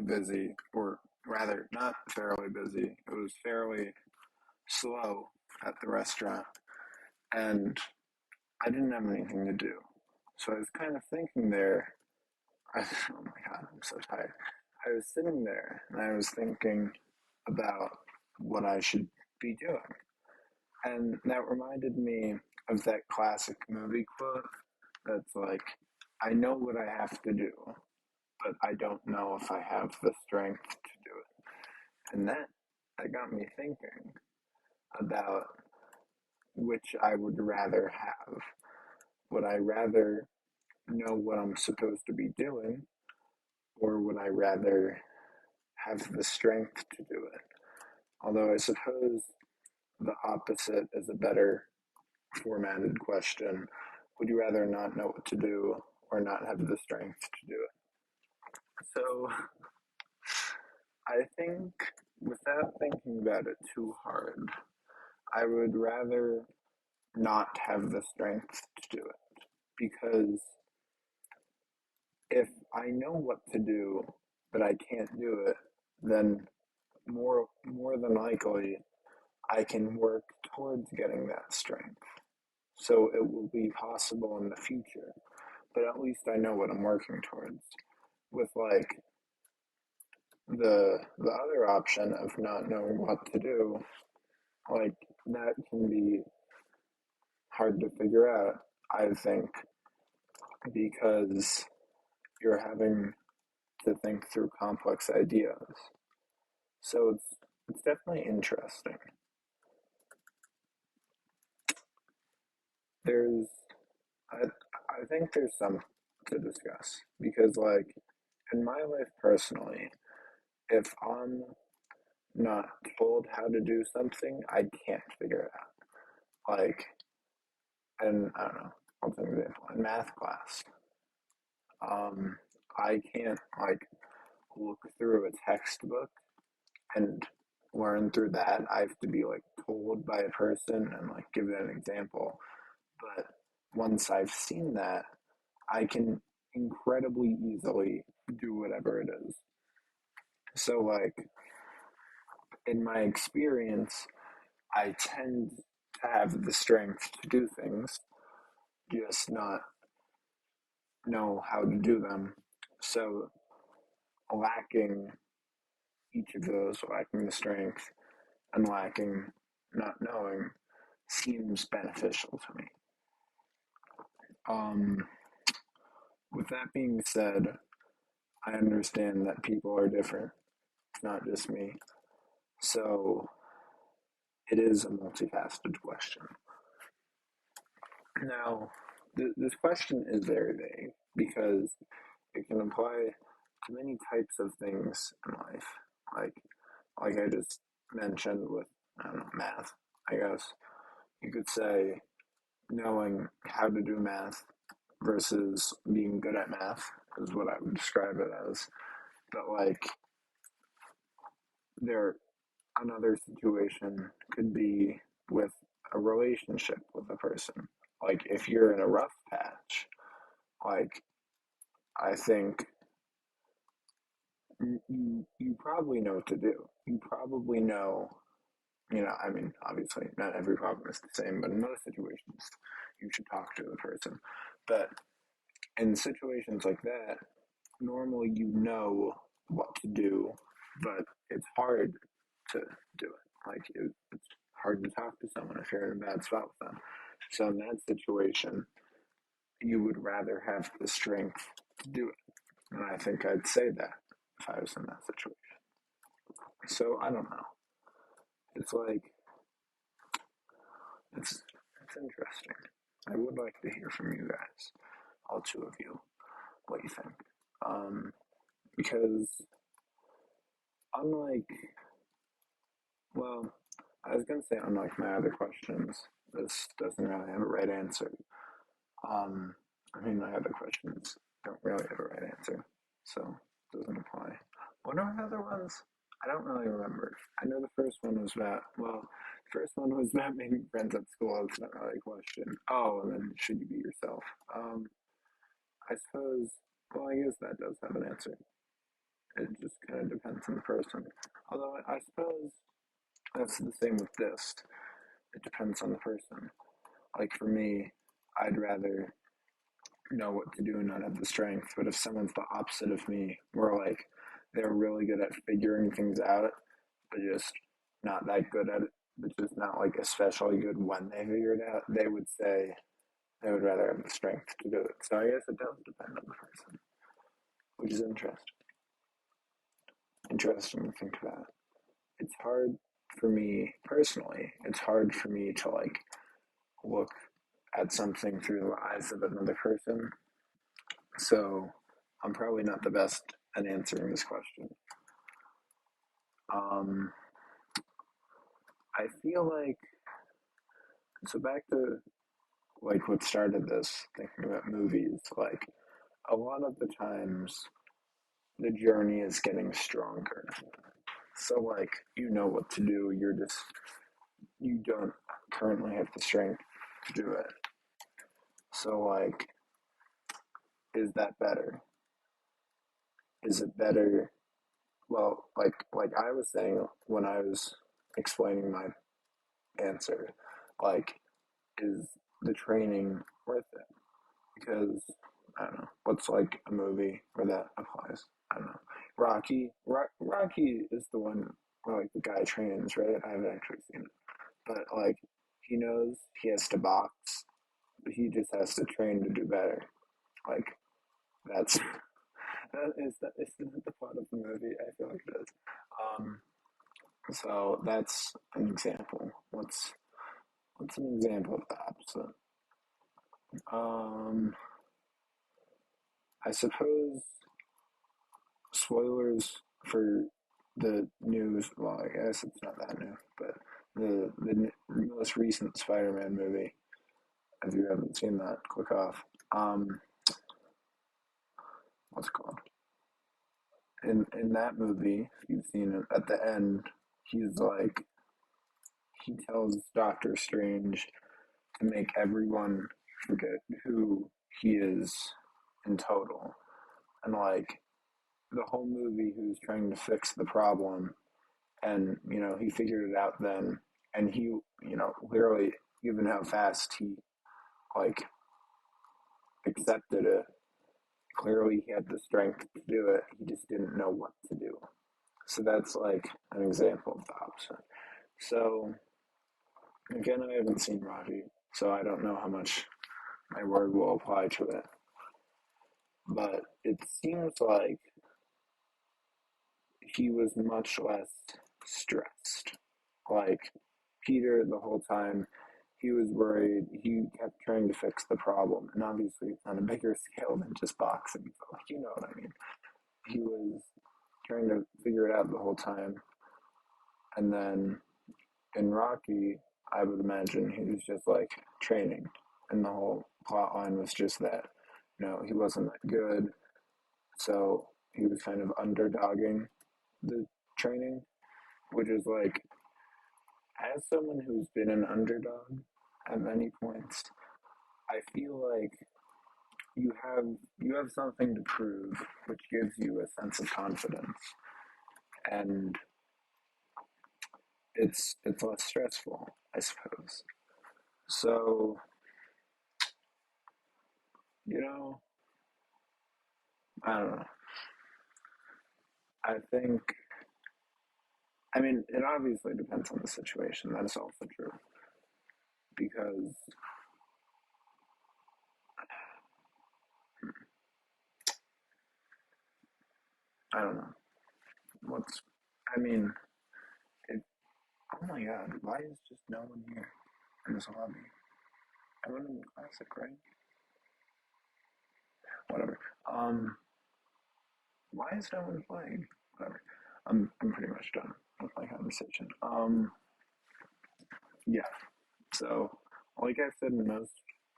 busy, or rather, not fairly busy. It was fairly slow at the restaurant, and I didn't have anything to do. So I was kind of thinking there, oh my God, I'm so tired. I was sitting there and I was thinking about what I should be doing. And that reminded me of that classic movie quote that's like, I know what I have to do, but I don't know if I have the strength to do it. And that got me thinking about which I would rather have. Would I rather know what I'm supposed to be doing, or would I rather have the strength to do it? Although I suppose the opposite is a better formatted question. Would you rather not know what to do or not have the strength to do it? So I think without thinking about it too hard, I would rather not have the strength to do it because if I know what to do but I can't do it, then more than likely I can work towards getting that strength. So it will be possible in the future, but at least I know what I'm working towards. With like the other option of not knowing what to do, like that can be hard to figure out, I think, because you're having to think through complex ideas. So it's definitely interesting. There's I I think there's some to discuss because like in my life personally, if I'm not told how to do something, I can't figure it out. Like, and I don't know, I'll take an example. In math class, um, I can't like look through a textbook and learn through that. I have to be like told by a person and like give it an example. But once I've seen that, I can incredibly easily do whatever it is. So like in my experience, I tend to have the strength to do things, just not know how to do them. So lacking each of those, lacking the strength and lacking not knowing, seems beneficial to me. Um, with that being said, I understand that people are different. It's not just me. So it is a multifaceted question. Now, this question is very vague because it can apply to many types of things in life. Like, like I just mentioned with, I don't know, math, I guess. You could say knowing how to do math versus being good at math is what I would describe it as. But like there another situation could be with a relationship with a person. Like if you're in a rough patch, like I think you probably know what to do. You probably know, I mean, obviously not every problem is the same, but in most situations, you should talk to the person. But in situations like that, normally you know what to do, but it's hard to do it. Like it's hard to talk to someone if you're in a bad spot with them. So in that situation, you would rather have the strength to do it. And I think I'd say that if I was in that situation. So I don't know. It's like it's interesting. I would like to hear from you guys, all two of you, what you think. Um, because unlike, well, I was gonna say unlike my other questions, this doesn't really have a right answer. Um, I mean, my other questions don't really have a right answer, so it doesn't apply. What are my other ones? I don't really remember. I know the first one was about, well, the first one was about making friends at school. It's not really a question. Oh, and then should you be yourself? I suppose, well, I guess that does have an answer. It just kind kind of depends on the person. Although I suppose that's the same with this. It depends on the person. Like for me, I'd rather know what to do and not have the strength. But if someone's the opposite of me, where like they're really good at figuring things out, but just not that good at it, but just not like especially good when they figure it out, they would say they would rather have the strength to do it. So I guess it does depend on the person, which is interesting. Interesting to think about. It's hard for me personally. It's hard for me to like look at something through the eyes of another person. So I'm probably not the best at answering this question. Um, I feel like so back to like what started this thinking about movies. Like a lot of the times, the journey is getting stronger. So like you know what to do. You don't currently have the strength to do it. So like, is that better? Is it better? Well, like I was saying when I was explaining my answer, like is the training worth it? Because I don't know what's like a movie where that applies. I don't know. Rocky is the one where like the guy trains, right? I haven't actually seen it, but like he knows he has to box, but he just has to train to do better. Like that's is that the plot of the movie? I feel like it is. Um, so that's an example. What's an example of the opposite? Um, I suppose spoilers for the news. Well, I guess it's not that new, but the most recent Spider-Man movie. If you haven't seen that, click off. Um, what's it called? In that movie, if you've seen it, at the end, he's like he tells Doctor Strange to make everyone forget who he is in total, and like the whole movie, he was trying to fix the problem, and he figured it out then, and he clearly given how fast he like accepted it, clearly he had the strength to do it, he just didn't know what to do. So that's like an example of the opposite. So again, I haven't seen Raji, so I don't know how much my word will apply to it, but it seems like he was much less stressed. Like Peter, the whole time, he was worried. He kept trying to fix the problem, and obviously on a bigger scale than just boxing. But like, you know what I mean? He was trying to figure it out the whole time, and then in Rocky, I would imagine he was just like training, and the whole plot line was just that. He wasn't that good, so he was kind of underdogging the training, which is like, as someone who's been an underdog at many points, I feel like you have you have something to prove, which gives you a sense of confidence, and it's less stressful, I suppose. So you know, I don't know. I think, I mean, it obviously depends on the situation. That is also true because I don't know what's. I mean, it. Oh my God! Why is just no one here in this lobby? I went in the classic, right? Whatever. Um, why is no one playing? Whatever. I'm pretty much done with my conversation. Yeah. So, like I've said in most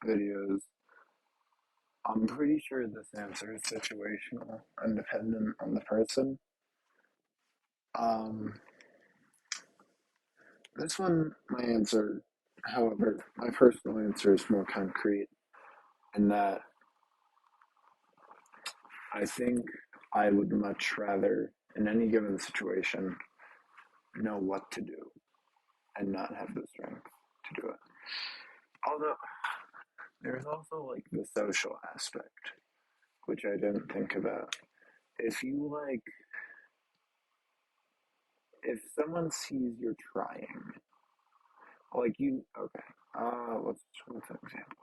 videos, I'm pretty sure this answer is situational and dependent on the person. Um, this one, my answer, however, my personal answer is more concrete in that I think I would much rather in any given situation, know what to do and not have the strength to do it. Although there's also like the social aspect, which I didn't think about. If you like, if someone sees you're trying, like you, okay, what's an example?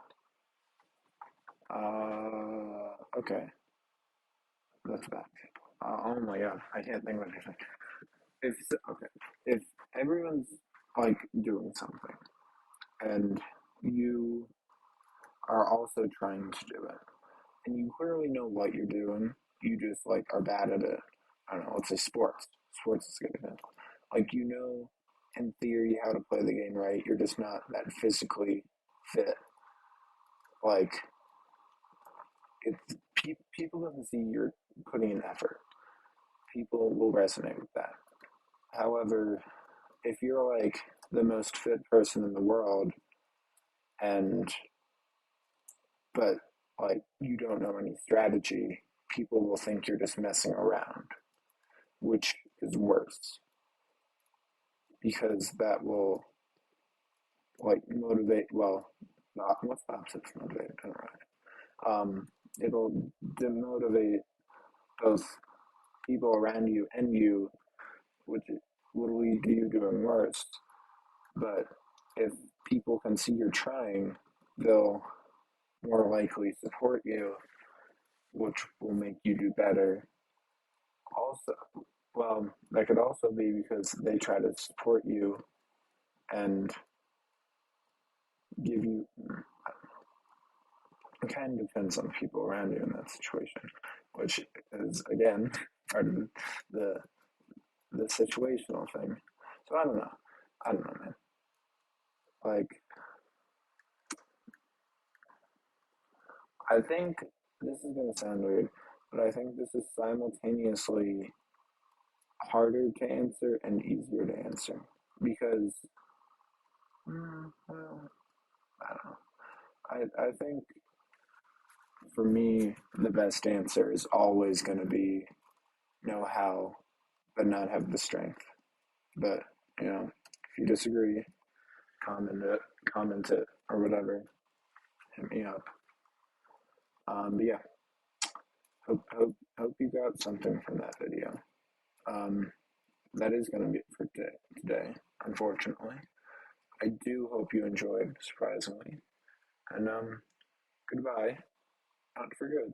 Okay, that's a bad example. Oh my god, I can't think of anything. Okay, if everyone's like doing something and you are also trying to do it, and you clearly know what you're doing, you just like are bad at it. I don't know, let's say sports. Sports is a good example. Like you know in theory how to play the game right, you're just not that physically fit. Like it's people can see you're putting in effort. People will resonate with that. However, if you're like the most fit person in the world and but like you don't know any strategy, people will think you're just messing around, which is worse because that will like motivate. Well, not what's the opposite of motivate? I don't know. It'll demotivate both people around you and you, which will lead to you doing worse. But if people can see you're trying, they'll more likely support you, which will make you do better. Also, well, that could also be because they try to support you and give you. It kind of depends on people around you in that situation, which is again part of the the situational thing. So I don't know. I don't know, man. Like I think this is gonna sound weird, but I think this is simultaneously harder to answer and easier to answer because well, I don't know. I think for me the best answer is always going to be know how but not have the strength. But if you disagree, comment it, comment it or whatever. Hit me up. But yeah, hope you got something from that video. Um, that is going to be it for today. Unfortunately, I do hope you enjoyed. Surprisingly, and goodbye. Not for good.